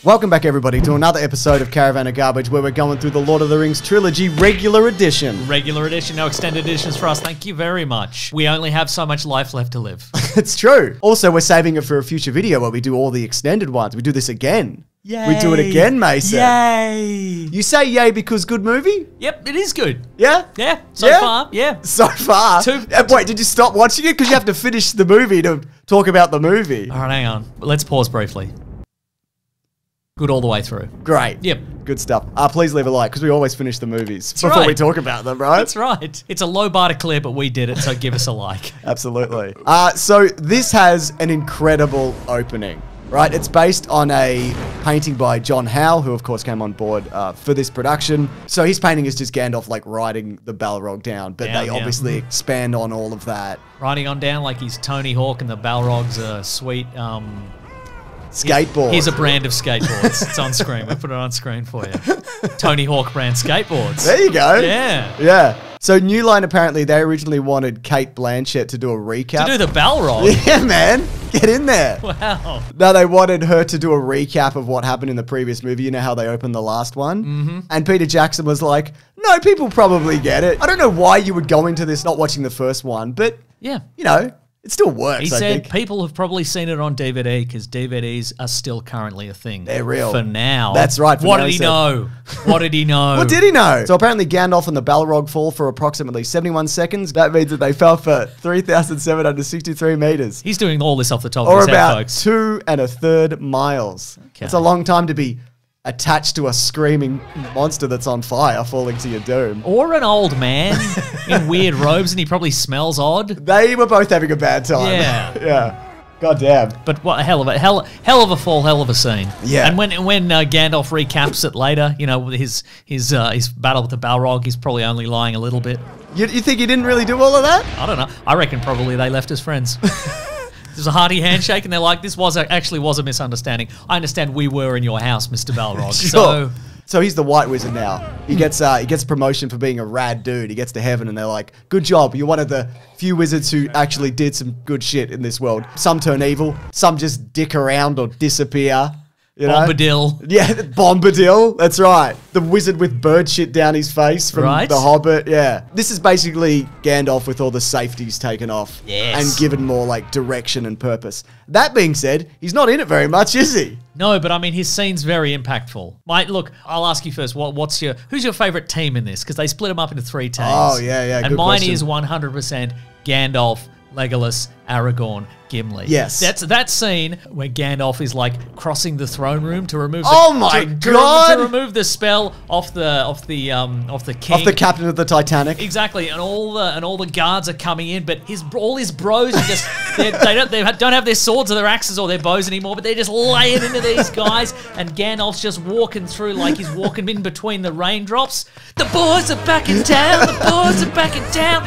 Welcome back, everybody, to another episode of Caravan of Garbage, where we're going through the Lord of the Rings trilogy regular edition. Regular edition, no extended editions for us. Thank you very much. We only have so much life left to live. It's true. Also, we're saving it for a future video where we do all the extended ones. We do this again. Yay. We do it again, Mason. Yay. You say yay because good movie? Yep, it is good. Yeah? Yeah, so far, yeah. So far? Wait, did you stop watching it? Because you have to finish the movie to talk about the movie. All right, hang on. Let's pause briefly. Good all the way through. Great. Yep. Good stuff. Please leave a like, because we always finish the movies before we talk about them, right? That's right. It's a low bar to clear, but we did it, so give us a like. Absolutely. So this has an incredible opening, right? It's based on a painting by John Howe, who of course came on board for this production. So his painting is just Gandalf like riding the Balrog down, but they obviously expand on all of that. Riding on down like he's Tony Hawk and the Balrog's a sweet... skateboard. Here's a brand of skateboards. It's on screen. We'll put it on screen for you. Tony Hawk brand skateboards. There you go. Yeah. Yeah. So New Line, apparently, they originally wanted Cate Blanchett to do a recap. To do the Balrog? Yeah, man. Get in there. Wow. No, they wanted her to do a recap of what happened in the previous movie. You know how they opened the last one? Mm-hmm. And Peter Jackson was like, no, people probably get it. I don't know why you would go into this not watching the first one, but, yeah, you know, it still works, He said people have probably seen it on DVD because DVDs are still currently a thing. They're real. For now. That's right. What did he know? What did he know? What did he know? So apparently Gandalf and the Balrog fall for approximately 71 seconds. That means that they fell for 3,763 meters. He's doing all this off the top of his head, folks. Or about 2 1/3 miles. Okay. It's a long time to be attached to a screaming monster that's on fire falling to your doom. Or an old man in weird robes and he probably smells odd. They were both having a bad time. Yeah. Yeah. God damn. But what a hell of a fall, hell of a scene. Yeah. And when Gandalf recaps it later, you know, his battle with the Balrog, he's probably only lying a little bit. You think he didn't really do all of that? I don't know. I reckon probably they left as friends. There's a hearty handshake, and they're like, "This actually was a misunderstanding. I understand we were in your house, Mr. Balrog." Sure. So he's the White Wizard now. He gets promotion for being a rad dude. He gets to heaven, and they're like, "Good job. You're one of the few wizards who actually did some good shit in this world. Some turn evil, some just dick around or disappear." You know? Bombadil. Yeah, Bombadil. That's right. The wizard with bird shit down his face from The Hobbit. Yeah. This is basically Gandalf with all the safeties taken off. Yes. And given more like direction and purpose. That being said, he's not in it very much, is he? No, but I mean, his scene's very impactful. Look, I'll ask you first. Who's your favorite team in this? Because they split them up into 3 teams. Oh, yeah. And good mine question. is 100% Gandalf, Legolas, Aragorn, Gimli. Yes. That's that scene where Gandalf is like crossing the throne room to remove God! To remove the spell off the king. Off the captain of the Titanic. Exactly. And all the guards are coming in, but all his bros are just they don't have their swords or their axes or their bows anymore, but they're just laying into these guys, and Gandalf's just walking through like he's walking in between the raindrops. The boys are back in town. The boys are back in town.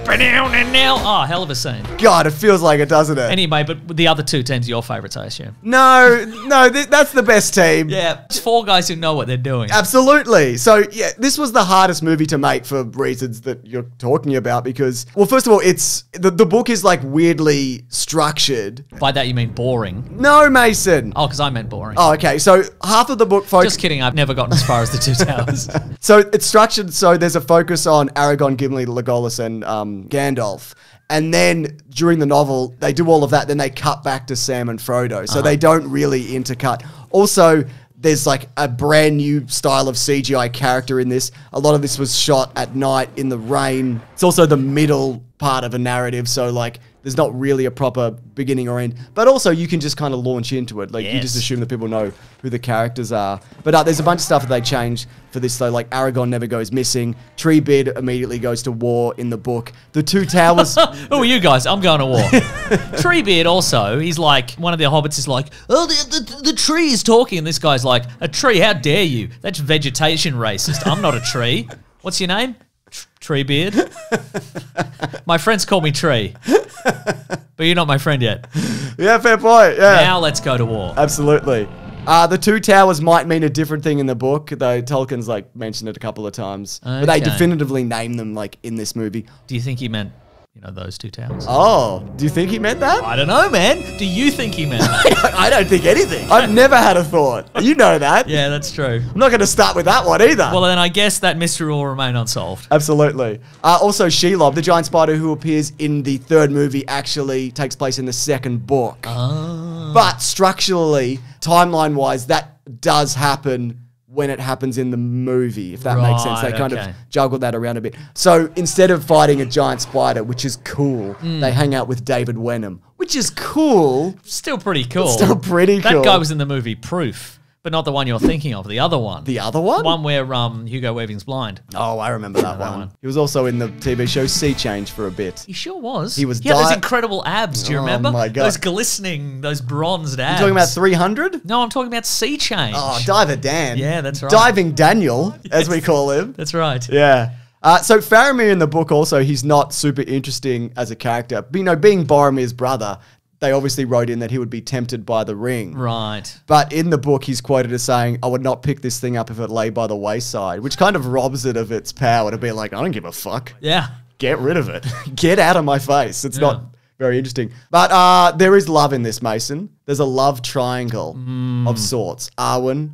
And now, oh, hell of a scene. God, it feels like it, doesn't it? Anyway, but the other 2 teams are your favourites, I assume. No, that's the best team. Yeah, it's 4 guys who know what they're doing. Absolutely. So, yeah, this was the hardest movie to make for reasons that you're talking about because, well, first of all, it's the book is like weirdly structured. By that you mean boring? No, Mason. Oh, because I meant boring. Oh, okay. So half of the book Just kidding, I've never gotten as far as the 2 towers. So it's structured so there's a focus on Aragorn, Gimli, Legolas, and Gandalf. And then during the novel, they do all of that. Then they cut back to Sam and Frodo. So they don't really intercut. Also, there's like a brand new style of CGI character in this. A lot of this was shot at night in the rain. It's also the middle part of a narrative. So like there's not really a proper beginning or end. But also you can just kind of launch into it. Like you just assume that people know who the characters are. But there's a bunch of stuff that they changed for this though. Like Aragorn never goes missing. Treebeard immediately goes to war in the book. The 2 towers... Who are you guys? I'm going to war. Treebeard also, he's like, one of the hobbits is like, oh, the tree is talking. And this guy's like, a tree? How dare you? That's vegetation racist. I'm not a tree. What's your name? Treebeard. My friends call me Tree. But you're not my friend yet. Yeah, fair point. Yeah. Now let's go to war. Absolutely. The 2 towers might mean a different thing in the book, though Tolkien's like mentioned it a couple of times. Okay. But they definitively name them like in this movie. Do you think he meant You know, those two towers. Oh, do you think he meant that? I don't know, man. Do you think he meant that? I don't think anything. I've never had a thought. You know that. Yeah, that's true. I'm not going to start with that one either. Well, then I guess that mystery will remain unsolved. Absolutely. Also, Shelob, the giant spider who appears in the third movie, actually takes place in the second book. But structurally, timeline-wise, that does happen when it happens in the movie, if that makes sense. They kind of juggled that around a bit. So instead of fighting a giant spider, which is cool, they hang out with David Wenham, which is cool. Still pretty cool. Still pretty cool. That guy was in the movie Proof, but not the one you're thinking of, the other one. The other one? The one where Hugo Weaving's blind. Oh, I remember that one. He was also in the TV show Sea Change for a bit. He sure was. He was had those incredible abs, do you remember? Oh my God. Those glistening, those bronzed abs. You talking about 300? No, I'm talking about Sea Change. Oh, Diver Dan. Yeah, that's right. Diving Daniel, as we call him. That's right. Yeah. So Faramir in the book also, he's not super interesting as a character. But, you know, being Boromir's brother, they obviously wrote in that he would be tempted by the ring. Right. But in the book, he's quoted as saying, I would not pick this thing up if it lay by the wayside, which kind of robs it of its power to be like, I don't give a fuck. Yeah. Get rid of it. Get out of my face. It's not very interesting. But there is love in this, Mason. There's a love triangle of sorts. Arwen,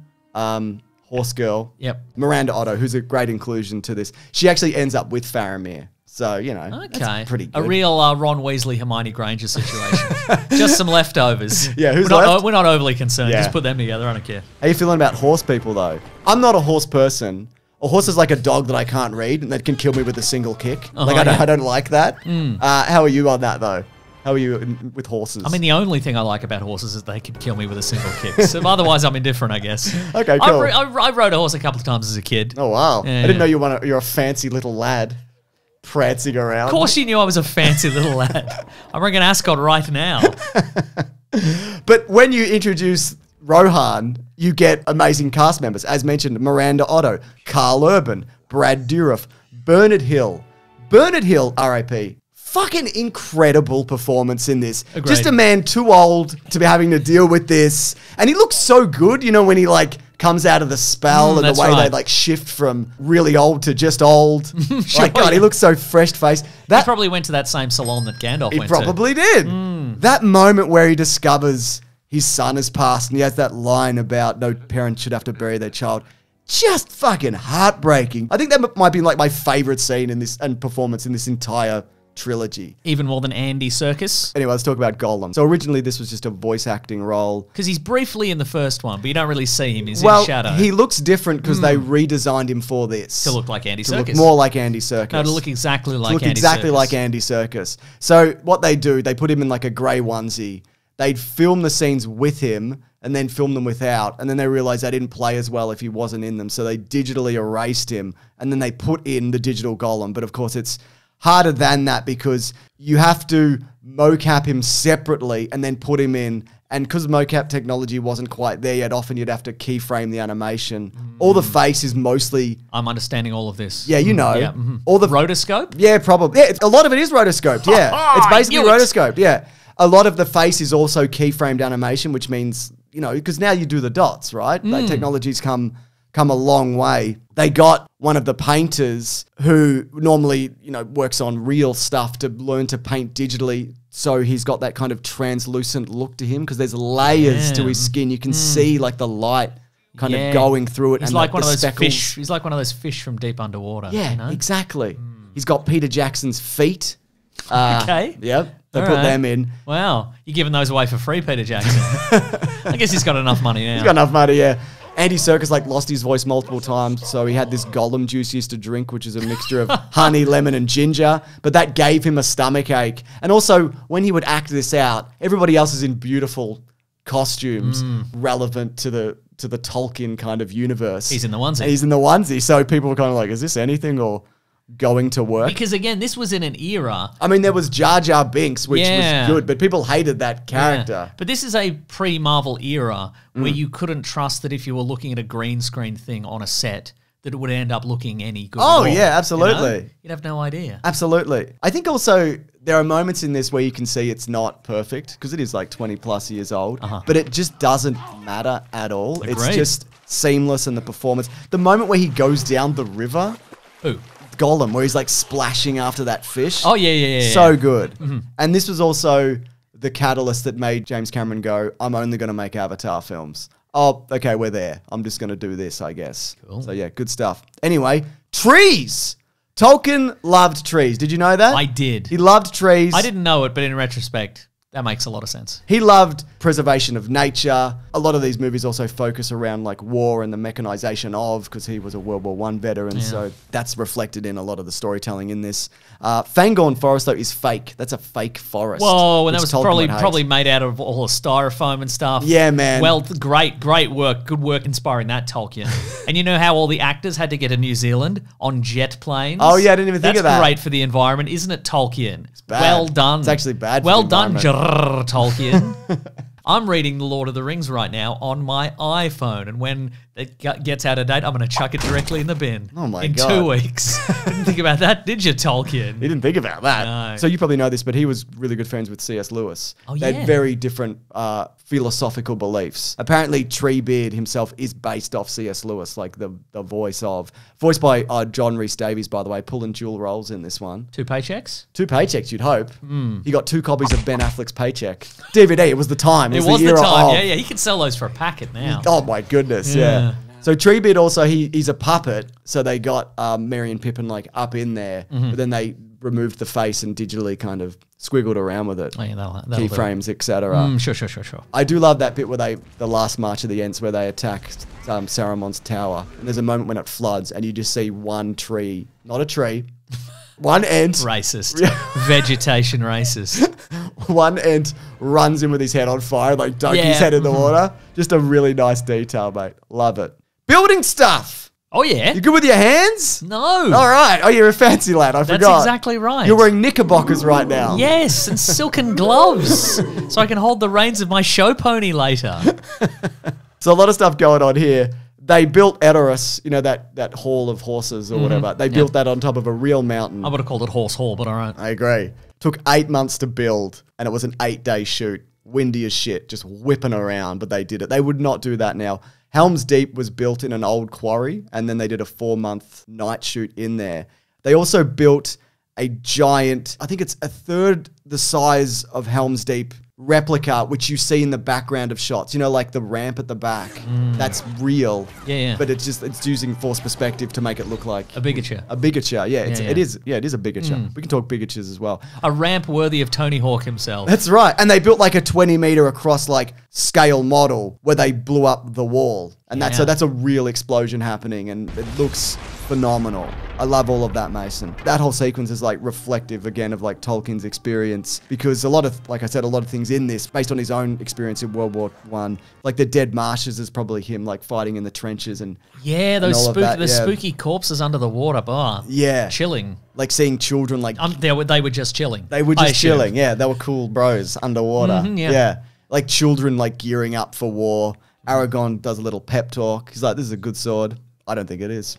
Horse Girl, Miranda Otto, who's a great inclusion to this. She actually ends up with Faramir. So, you know, that's pretty good. A real Ron Weasley, Hermione Granger situation. Just some leftovers. Yeah, who's left? We're not overly concerned. Yeah. Just put them together. I don't care. How you feeling about horse people, though? I'm not a horse person. A horse is like a dog that I can't read and that can kill me with a single kick. I don't like that. How are you on that, though? How are you with horses? I mean, the only thing I like about horses is they can kill me with a single kick. So otherwise, I'm indifferent, I guess. Okay, cool. I rode a horse a couple of times as a kid. Oh, wow. Yeah. I didn't know you're a fancy little lad prancing around. Of course you knew I was a fancy little lad. I'm wearing an ascot right now. But when you introduce Rohan, you get amazing cast members. As mentioned, Miranda Otto, Carl Urban, Brad Dourif, Bernard Hill. Bernard Hill, R.I.P. Fucking incredible performance in this. Agreed. Just a man too old to be having to deal with this. And he looks so good, you know, when he like comes out of the spell and the way they like shift from really old to just old. God, he looks so fresh-faced. He probably went to that same salon that Gandalf went to. He probably did. That moment where he discovers his son has passed and he has that line about no parent should have to bury their child. Just fucking heartbreaking. I think that might be like my favorite scene in this and performance in this entire trilogy. Even more than Andy Serkis. Anyway, let's talk about Gollum. So originally this was just a voice acting role. Because he's briefly in the first one, but you don't really see him. He's in shadow. He looks different because they redesigned him for this. To look like Andy To Serkis. look more like Andy Serkis. No, to look exactly like Andy Serkis. exactly like Andy Serkis. So what they do, they put him in like a grey onesie. They'd film the scenes with him and then film them without. And then they realized they didn't play as well if he wasn't in them. So they digitally erased him and then they put in the digital Gollum. But of course it's harder than that because you have to mocap him separately and then put him in. And because mocap technology wasn't quite there yet, often you'd have to keyframe the animation. All the face is mostly... I'm understanding all of this. Yeah, you know. Yeah. All the rotoscope? Yeah, probably. Yeah, a lot of it is rotoscoped, yeah. It's basically rotoscoped, yeah. A lot of the face is also keyframed animation, which means, you know, because now you do the dots, right? Like technology's come a long way. They got one of the painters who normally, you know, works on real stuff to learn to paint digitally. So he's got that kind of translucent look to him because there's layers to his skin. You can see like the light kind of going through it. He's and like one of those speckles. fish. He's like one of those fish from deep underwater. Yeah, you know? exactly. He's got Peter Jackson's feet. Okay. Yep. They put them in. Wow. You're giving those away for free, Peter Jackson. I guess he's got enough money now. He's got enough money, yeah. Andy Serkis like lost his voice multiple times, so he had this Gollum juice he used to drink, which is a mixture of honey, lemon, and ginger. But that gave him a stomach ache. And also, when he would act this out, everybody else is in beautiful costumes relevant to the Tolkien kind of universe. He's in the onesie. And he's in the onesie, so people were kind of like, is this anything or going to work? Because again, this was in an era. I mean, there was Jar Jar Binks, which was good, but people hated that character. Yeah. But this is a pre-Marvel era where you couldn't trust that if you were looking at a green screen thing on a set, that it would end up looking any good. Oh, at all, yeah, absolutely. You know? You'd have no idea. Absolutely. I think also there are moments in this where you can see it's not perfect because it is like 20 plus years old, but it just doesn't matter at all. Agreed. It's just seamless in the performance. The moment where he goes down the river. Who? Gollum, where he's like splashing after that fish. Oh, yeah. So good. And this was also the catalyst that made James Cameron go, I'm only going to make Avatar films. Oh, okay, we're there. I'm just going to do this, I guess. Cool. So yeah, good stuff. Anyway, trees. Tolkien loved trees. Did you know that? I did. He loved trees. I didn't know it, but in retrospect, that makes a lot of sense. He loved preservation of nature. A lot of these movies also focus around like war and the mechanization of, because he was a World War I veteran, so that's reflected in a lot of the storytelling in this. Fangorn Forest, though, is fake. That's a fake forest. Whoa, and that which was Tolkien would hate. probably made out of all the styrofoam and stuff. Yeah, man. Well, great work. Good work inspiring that, Tolkien. And you know how all the actors had to get to New Zealand on jet planes? Oh, yeah, I didn't even think of that. That's great for the environment, isn't it, Tolkien? It's bad. Well done. It's actually bad for Well the done, environment. Tolkien. I'm reading The Lord of the Rings right now on my iPhone, and when it gets out of date, I'm going to chuck it directly in the bin. Oh my in God. 2 weeks. Didn't think about that, did you, Tolkien? He didn't think about that. No. So you probably know this, but he was really good friends with C.S. Lewis. Oh, They yeah. had very different philosophical beliefs. Apparently, Treebeard himself is based off C.S. Lewis, like the voiced by John Rhys Davies, by the way, pulling dual roles in this one. 2 paychecks? 2 paychecks, you'd hope. Hmm. He got 2 copies of Ben Affleck's Paycheck. DVD, it was the time. It was the era time. of- Yeah. He could sell those for a packet now. Oh my goodness, Yeah. yeah. So Treebeard also, he's a puppet, so they got Merry and Pippin like up in there, but then they removed the face and digitally kind of squiggled around with it. Oh, yeah, that'll do. Keyframes, etc. Sure. I do love that bit where the last March of the Ents, where they attack Saruman's tower, and there's a moment when it floods, and you just see one tree, not a tree, one Ent, Racist. Vegetation racist. one Ent runs in with his head on fire, like dunk his head in the water. Just a really nice detail, mate. Love it. Building stuff. Oh, yeah? You good with your hands? No. All right. Oh, you're a fancy lad. I That's forgot. exactly right. You're wearing knickerbockers right now. Yes, and silken gloves, so I can hold the reins of my show pony later. So a lot of stuff going on here. They built Edoras, you know, that hall of horses or whatever. They built that on top of a real mountain. I would have called it Horse Hall, but all right. I agree. Took 8 months to build, and it was an 8-day shoot. Windy as shit, just whipping around, but they did it. They would not do that now. Helm's Deep was built in an old quarry, and then they did a 4-month night shoot in there. They also built a giant, I think it's a third the size of Helm's Deep replica, which you see in the background of shots. You know, like the ramp at the back. That's real. Yeah. But it's using forced perspective to make it look like A bigature. a bigature. Yeah, Yeah. it is a bigature. We can talk bigatures as well. A ramp worthy of Tony Hawk himself. That's right. And they built like a 20 meter across like scale model where they blew up the wall. And Yeah. so that's a real explosion happening, and it looks phenomenal. I love all of that, Mason. That whole sequence is like reflective again of like Tolkien's experience, because a lot of, like I said, a lot of things in this based on his own experience in World War One. Like the Dead Marshes is probably him like fighting in the trenches and Yeah, those all of that, yeah. spooky corpses under the water. Bar. yeah, Chilling. like seeing children like They were just chilling. they were I just assume. chilling. Yeah, they were cool bros underwater. yeah. Like children like gearing up for war. Aragorn does a little pep talk. He's like, "This is a good sword." I don't think it is.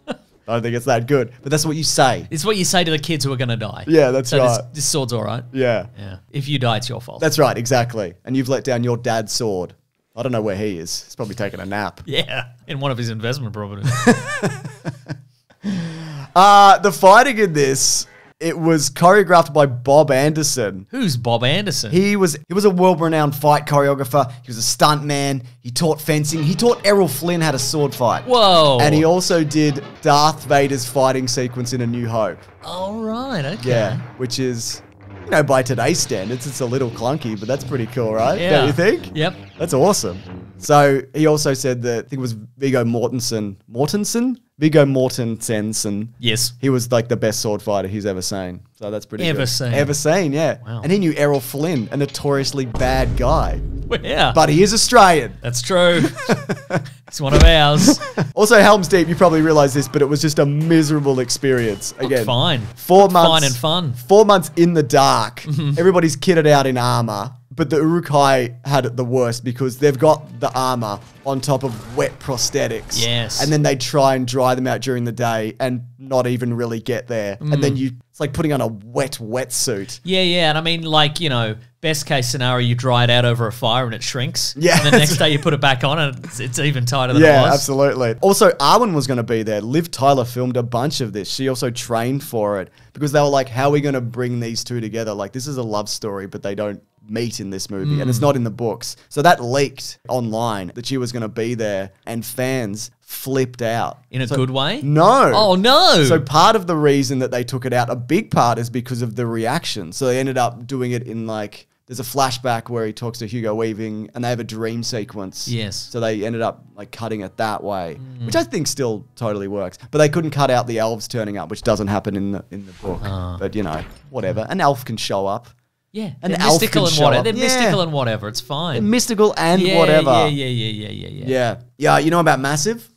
I don't think it's that good. But that's what you say. It's what you say to the kids who are going to die. Yeah, that's so right. This sword's all right. Yeah. Yeah. If you die, it's your fault. That's right, exactly. And you've let down your dad's sword. I don't know where he is. He's probably taking a nap. Yeah. In one of his investment properties. The fighting in this, it was choreographed by Bob Anderson. Who's Bob Anderson? He was a world-renowned fight choreographer. He was a stuntman. He taught fencing. He taught Errol Flynn how to sword fight. Whoa. And he also did Darth Vader's fighting sequence in A New Hope. All right. Okay. Yeah, which is, you know, by today's standards, it's a little clunky, but that's pretty cool, right? Yeah. Don't you think? Yep. That's awesome. So he also said that, I think it was Viggo Mortensen. Yes. He was like the best sword fighter he's ever seen. So that's pretty Ever good. seen. Ever seen, yeah. Wow. And he knew Errol Flynn, a notoriously bad guy. Yeah. But he is Australian. That's true. It's one of ours. Also, Helm's Deep, you probably realize this, but it was just a miserable experience. Again, Fine. 4 months. Fine and fun. 4 months in the dark. Everybody's kitted out in armor. But the Uruk-hai had it the worst because they've got the armor on top of wet prosthetics. Yes. And then they try and dry them out during the day. And not even really get there. And then it's like putting on a wet wetsuit. Yeah. And I mean, like, you know, best case scenario, you dry it out over a fire and it shrinks. Yeah. And the next day you put it back on and it's even tighter than it was. Yeah, absolutely. Also, Arwen was going to be there. Liv Tyler filmed a bunch of this. She also trained for it because they were like, how are we going to bring these two together? Like, this is a love story, but they don't meet in this movie and it's not in the books. So that leaked online that she was going to be there and fans flipped out. In a good way? No. Oh, no. So part of the reason that they took it out, a big part is because of the reaction. So they ended up doing it in like, there's a flashback where he talks to Hugo Weaving and they have a dream sequence. Yes. So they ended up like cutting it that way, which I think still totally works. But they couldn't cut out the elves turning up, which doesn't happen in the book. But you know, whatever. An elf can show up. Yeah, An they're elf mystical can and show whatever. up. They're Yeah. mystical and whatever. It's fine. They're mystical and yeah, whatever. Yeah. Yeah, you know about Massive?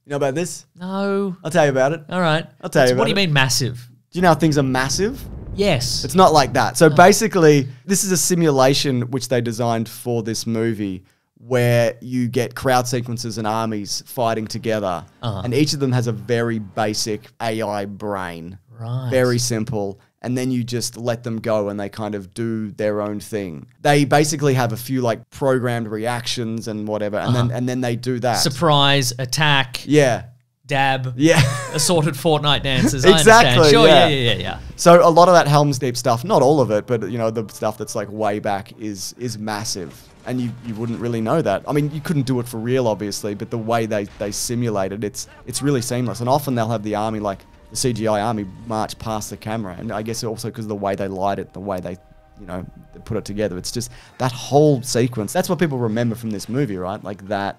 You know about this? No. I'll tell you about it. All right. I'll tell you about What do you it. mean massive? Do you know how things are massive? Yes. It's not like that. So basically, this is a simulation which they designed for this movie where you get crowd sequences and armies fighting together. And each of them has a very basic AI brain. Right. Very simple. And then you just let them go and they kind of do their own thing. They basically have a few like programmed reactions and whatever. And then they do that. Surprise, attack, Yeah. dab, Yeah. assorted Fortnite dances. Exactly, I understand. Sure, yeah. yeah. So a lot of that Helm's Deep stuff, not all of it, but you know, the stuff that's like way back is massive. And you wouldn't really know that. I mean, you couldn't do it for real, obviously, but the way they simulate it, it's really seamless. And often they'll have the army, like the CGI army, march past the camera. And I guess also because of the way they light it, the way they, you know, they put it together. It's just that whole sequence. That's what people remember from this movie, right? Like that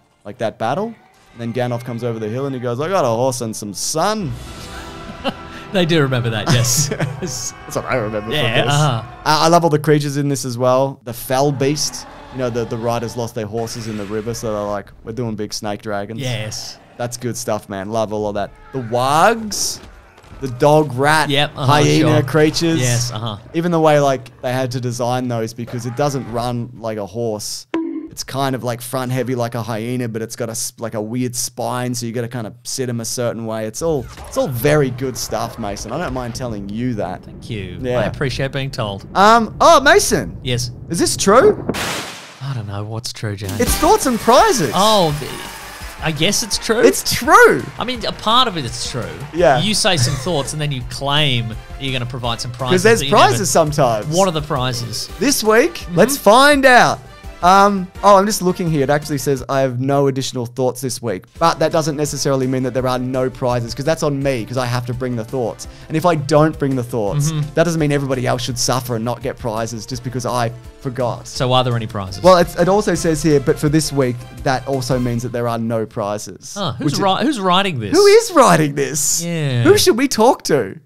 battle. And then Gandalf comes over the hill and he goes, I got a horse and some sun. They do remember that, yes. That's what I remember from this. Yeah, I love all the creatures in this as well. The fell beast. You know, the riders lost their horses in the river, so they're like, we're doing big snake dragons. Yes. That's good stuff, man. Love all of that. The wargs, the dog, rat, Yep, hyena sure. creatures. Yes, Even the way like they had to design those because it doesn't run like a horse. It's kind of like front heavy like a hyena, but it's got a weird spine, so you got to kind of sit them a certain way. It's all very good stuff, Mason. I don't mind telling you that. Thank you. Yeah. I appreciate being told. Oh, Mason. Yes. Is this true? I don't know what's true, James. It's thoughts and prizes. Oh, I guess it's true. It's true. I mean, a part of it is true. Yeah. You say some thoughts and then you claim that you're going to provide some prizes. Because there's that you prizes sometimes. What are the prizes? This week, let's find out. I'm just looking here. It actually says I have no additional thoughts this week. But that doesn't necessarily mean that there are no prizes because that's on me because I have to bring the thoughts. And if I don't bring the thoughts, that doesn't mean everybody else should suffer and not get prizes just because I forgot. So are there any prizes? Well, it also says here, but for this week, that also means that there are no prizes. Who's writing this? Who is writing this? Yeah. Who should we talk to?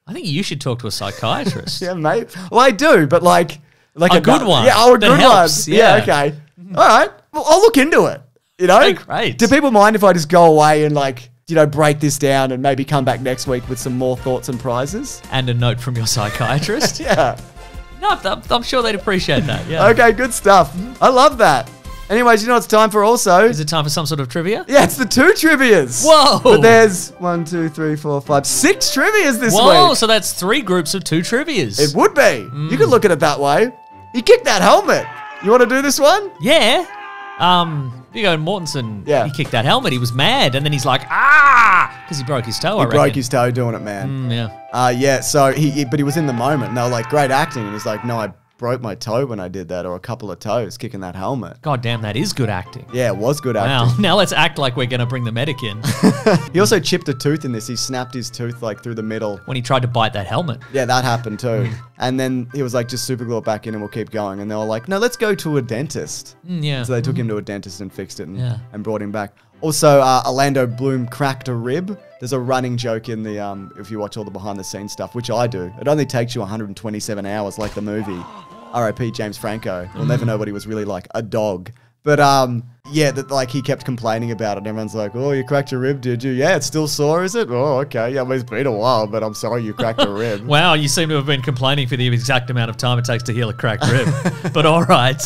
I think you should talk to a psychiatrist. Yeah, mate. Well, I do, but like A good one. Yeah, a that good helps. one. Yeah, okay. All right. Well, I'll look into it. You know? Okay, great. Do people mind if I just go away and like, you know, break this down and maybe come back next week with some more thoughts and prizes? And a note from your psychiatrist. Yeah. No, I'm sure they'd appreciate that. Yeah. Okay, good stuff. I love that. Anyways, you know what it's time for also? Is it time for some sort of trivia? Yeah, it's the 2 trivias. Whoa. But there's 1, 2, 3, 4, 5, 6 trivias this Whoa, week. so that's 3 groups of 2 trivias. It would be. You could look at it that way. He kicked that helmet. You want to do this one? Yeah. Viggo Mortensen, Yeah. he kicked that helmet. He was mad. And then he's like, because he broke his toe, I He reckon. broke his toe doing it, man. Yeah. Yeah, so but he was in the moment. And they were like, great acting. And he's like, no, I broke my toe when I did that, or a couple of toes kicking that helmet. God damn, that is good acting. Yeah, it was good acting. Wow. Now let's act like we're going to bring the medic in. He also chipped a tooth in this. He snapped his tooth like through the middle. When he tried to bite that helmet. Yeah, that happened too. And then he was like, just super glue it back in and we'll keep going. And they were like, no, let's go to a dentist. Yeah. So they took him to a dentist and fixed it Yeah. and brought him back. Also, Orlando Bloom cracked a rib. There's a running joke in the, if you watch all the behind the scenes stuff, which I do. It only takes you 127 hours like the movie. R.I.P. James Franco. We'll never know what he was really like, a dog. But yeah, like he kept complaining about it. And everyone's like, "Oh, you cracked your rib, did you? Yeah, it's still sore, is it? Oh, okay. Yeah, well, it's been a while, but I'm sorry you cracked a rib." Wow, you seem to have been complaining for the exact amount of time it takes to heal a cracked rib. But all right.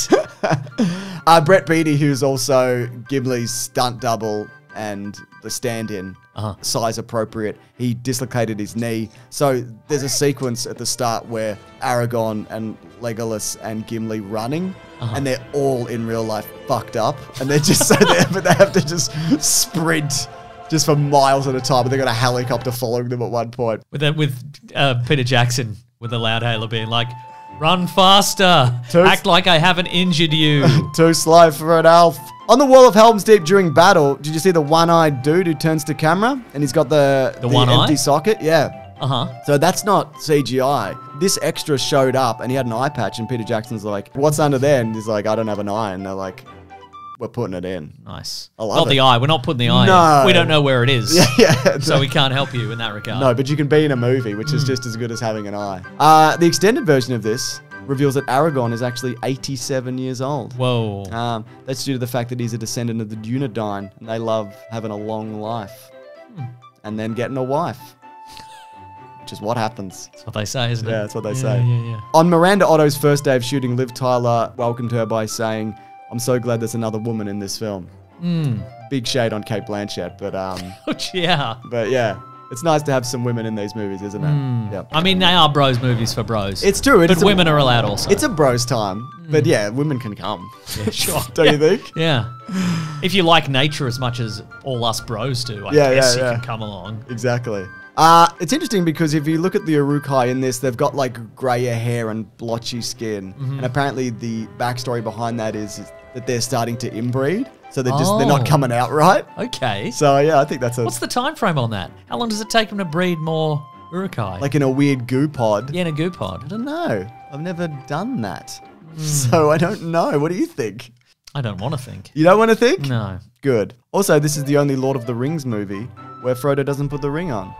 Brett Beatty, who's also Gimli's stunt double and the stand-in, size appropriate. He dislocated his knee. So there's a sequence at the start where Aragorn and Legolas and Gimli running, and they're all in real life fucked up, and they're just but they have to just sprint just for miles at a time, and they got a helicopter following them at one point. With Peter Jackson with the loud hailer being like, "Run faster! Act like I haven't injured you." Too slow for an elf. On the wall of Helm's Deep during battle, did you see the one-eyed dude who turns to camera and he's got the one empty eye socket? Yeah. So that's not CGI. This extra showed up and he had an eye patch, and Peter Jackson's like, "What's under there?" And he's like, "I don't have an eye." And they're like, "We're putting it in." Nice. I love not it. the eye. We're not putting the eye No. in. We don't know where it is. Yeah. So we can't help you in that regard. No, but you can be in a movie, which is just as good as having an eye. The extended version of this reveals that Aragorn is actually 87 years old. Whoa. That's due to the fact that he's a descendant of the Dunedain, and they love having a long life. And then getting a wife. Which is what happens. That's what they say, isn't it? Yeah, that's what they say. Yeah. On Miranda Otto's first day of shooting, Liv Tyler welcomed her by saying, "I'm so glad there's another woman in this film." Big shade on Kate Blanchett, but yeah. But yeah, it's nice to have some women in these movies, isn't it? Yep. I mean, they are bros movies for bros. It's true. But women are allowed also. It's a bros time. But yeah, women can come. Yeah, sure. Don't you think? Yeah. If you like nature as much as all us bros do, I guess you can come along. Exactly. It's interesting because if you look at the Uruk-hai in this, they've got like grayer hair and blotchy skin. And apparently the backstory behind that is that they're starting to inbreed. So they're not coming out right. Okay. So yeah, I think that's What's the time frame on that? How long does it take them to breed more Uruk-hai? Like in a weird goo pod. Yeah, in a goo pod. I don't know. I've never done that. So I don't know. What do you think? I don't want to think. You don't want to think? No. Good. Also, this is the only Lord of the Rings movie where Frodo doesn't put the ring on.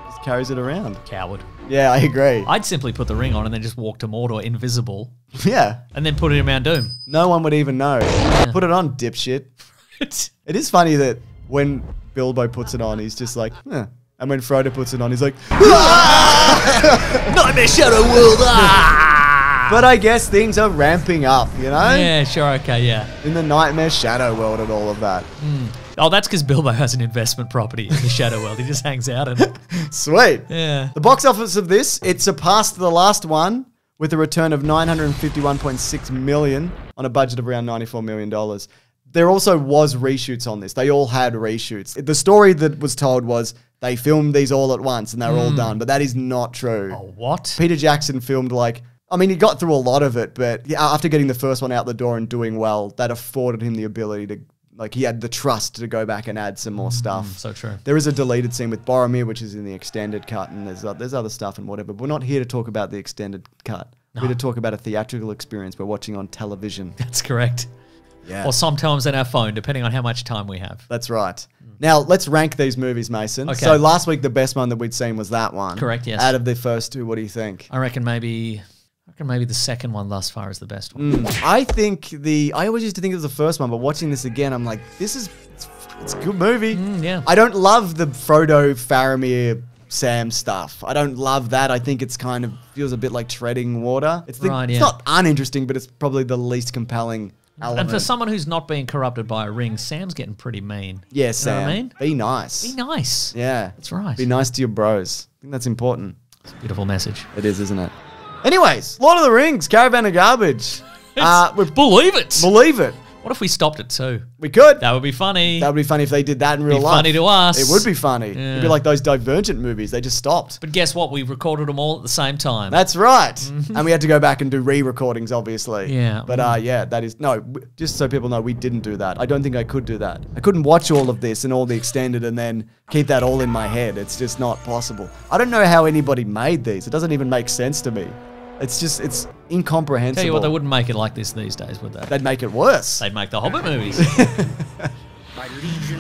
Just carries it around. Coward. Yeah, I agree. I'd simply put the ring on and then just walk to Mordor invisible. Yeah. And then put it in Mount Doom. No one would even know. Put it on, dipshit. It is funny that when Bilbo puts it on, he's just like, eh. And when Frodo puts it on, he's like, Nightmare Shadow World! But I guess things are ramping up, you know? Yeah, sure, okay, yeah. In the Nightmare Shadow World and all of that. Oh, that's because Bilbo has an investment property in the Shadow World. He just hangs out in it. Sweet. Yeah. The box office of this, it surpassed the last one with a return of $951.6 million on a budget of around $94 million. There also was reshoots on this. They all had reshoots. The story that was told was they filmed these all at once and they were all done, but that is not true. Oh, what? Peter Jackson filmed he got through a lot of it, but after getting the first one out the door and doing well, that afforded him the ability to, he had the trust to go back and add some more stuff. So true. There is a deleted scene with Boromir, which is in the extended cut, and there's other stuff and whatever. But we're not here to talk about the extended cut. We're here to talk about a theatrical experience we're watching on television. That's correct. Yeah. Or sometimes on our phone, depending on how much time we have. That's right. Now, let's rank these movies, Mason. Okay. So last week, the best one that we'd seen was that one. Correct, yes. Out of the first two, what do you think? I reckon maybe the second one thus far is the best one. I think I always used to think it was the first one, but watching this again, I'm like, it's a good movie. Yeah. I don't love the Frodo, Faramir, Sam stuff. I don't love that. I think it's kind of feels a bit like treading water. It's not uninteresting, but it's probably the least compelling element. And for someone who's not being corrupted by a ring, Sam's getting pretty mean. Yeah, You Sam. know what I mean? Be nice. Be nice. Yeah. That's right. Be nice to your bros. I think that's important. It's a beautiful message. It is, isn't it? Anyways, Lord of the Rings, Caravan of Garbage. Believe it. Believe it. What if we stopped at 2? We could. That would be funny. That would be funny if they did that in real life. Funny to us. It would be funny. Yeah. It'd be like those Divergent movies. They just stopped. But guess what? We recorded them all at the same time. That's right. And we had to go back and do re-recordings, obviously. Yeah. But that is... No, just so people know, we didn't do that. I don't think I could do that. I couldn't watch all of this and all the extended and then keep that all in my head. It's just not possible. I don't know how anybody made these. It doesn't even make sense to me. It's incomprehensible. Tell you what, they wouldn't make it like this these days, would they? They'd make it worse. They'd make the Hobbit movies.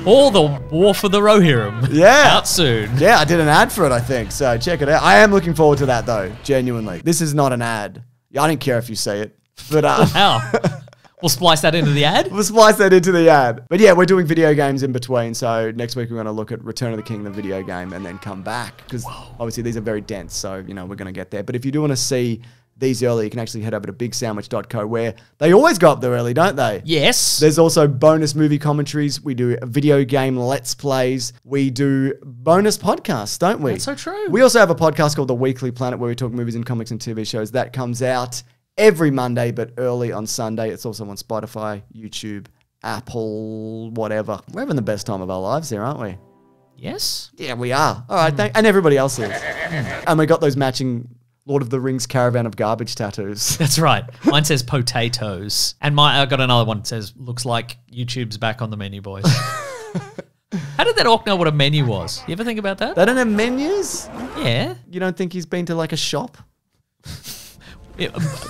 Or the War for the Rohirrim. Yeah. Out soon. Yeah, I did an ad for it, I think. So check it out. I am looking forward to that, though. Genuinely. This is not an ad. I don't care if you say it. But How? We'll splice that into the ad? We'll splice that into the ad. But yeah, we're doing video games in between. So next week we're going to look at Return of the King, the video game, and then come back. Because obviously these are very dense. So, we're going to get there. But if you do want to see these early, you can actually head over to bigsandwich.co, where they always go up there early, don't they? Yes. There's also bonus movie commentaries. We do video game let's plays. We do bonus podcasts, don't we? That's so true. We also have a podcast called The Weekly Planet, where we talk movies and comics and TV shows. That comes out every Monday, but early on Sunday. It's also on Spotify, YouTube, Apple, whatever. We're having the best time of our lives here, aren't we? Yes. Yeah, we are. All right, and everybody else is. And we got those matching Lord of the Rings Caravan of Garbage tattoos. That's right. Mine says potatoes. And I got another one that says, looks like YouTube's back on the menu, boys. How did that orc know what a menu was? You ever think about that? They don't have menus? Yeah. You don't think he's been to like a shop? Yeah,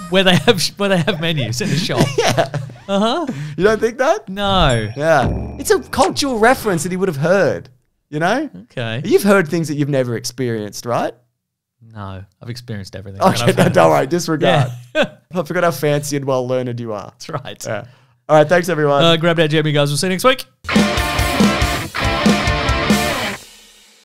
where they have menus in the shop. Yeah. Uh-huh. You don't think that? No. Yeah. It's a cultural reference that he would have heard, you know? Okay. You've heard things that you've never experienced, right? No. I've experienced everything. Okay, no, don't worry. Disregard. Yeah. I forgot how fancy and well-learned you are. That's right. Yeah. All right, thanks everyone. Grab that jam, you guys. We'll see you next week.